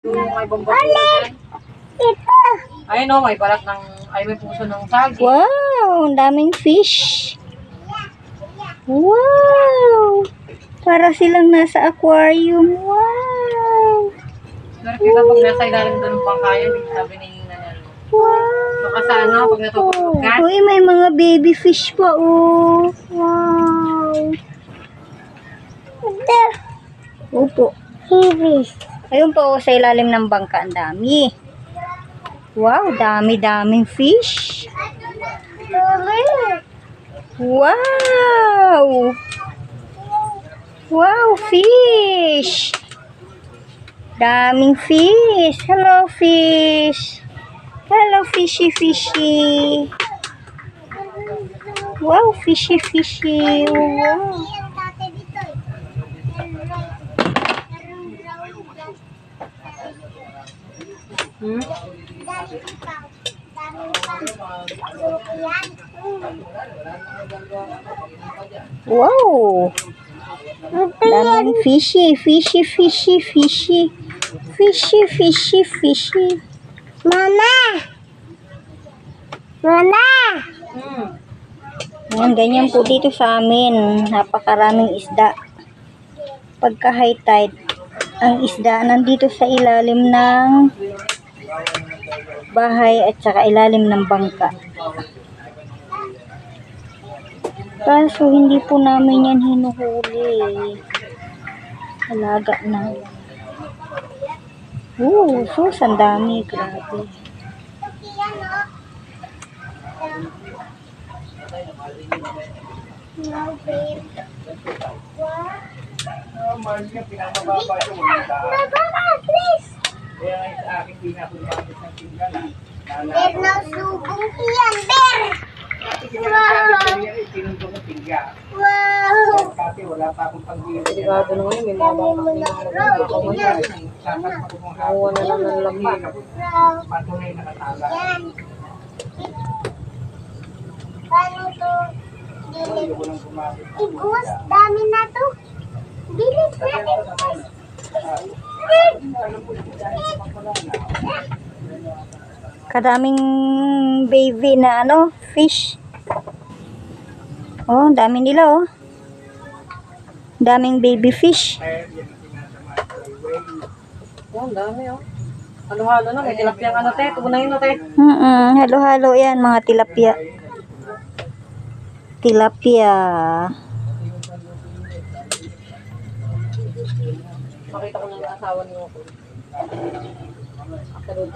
May bambang dyan. Ayun o, may balat ng, ay may puso ng saging. Wow, ang daming fish. Wow. Para silang nasa aquarium. Wow. Pero kita pag nasa ilalim doon ng bangkayan, sabi ni Nanalo. Wow. Baka sa ano, pag natutulog ka. Uy, may mga baby fish pa, oh. Wow. Opo. Ayun po, sa ilalim ng bangka, ang dami. Wow, dami-daming fish. Wow. Wow, fish. Daming fish. Hello, fish. Hello, fishy, fishy. Wow, fishy, fishy. Wow. Hmm? Wow. Daming fishy, fishy, fishy, fishy. Fishy, fishy, fishy. Mama! Mama! Ayan, ganyan po dito sa amin. Napakaraming isda. Pagka high tide, ang isda nandito sa ilalim ng bahay at saka ilalim ng bangka. Kaso hindi po namin yan hinuhuli. Alaga na. Sus, ang dami. Grabe. Delikado na ngayon, may mga bangka na nakuha na lang ng lambat. Paano to? Igus, dami na to. Bilis natin, guys. Kadaming baby na fish. Oh, dami nila oh. Daming baby fish. Oh, ang dami oh. Halo-halo na, may tilapia ano te, tubunayin no te. Halo-halo yan, mga tilapia. Tilapia. Pakita ko ng asawa niyo ako. After din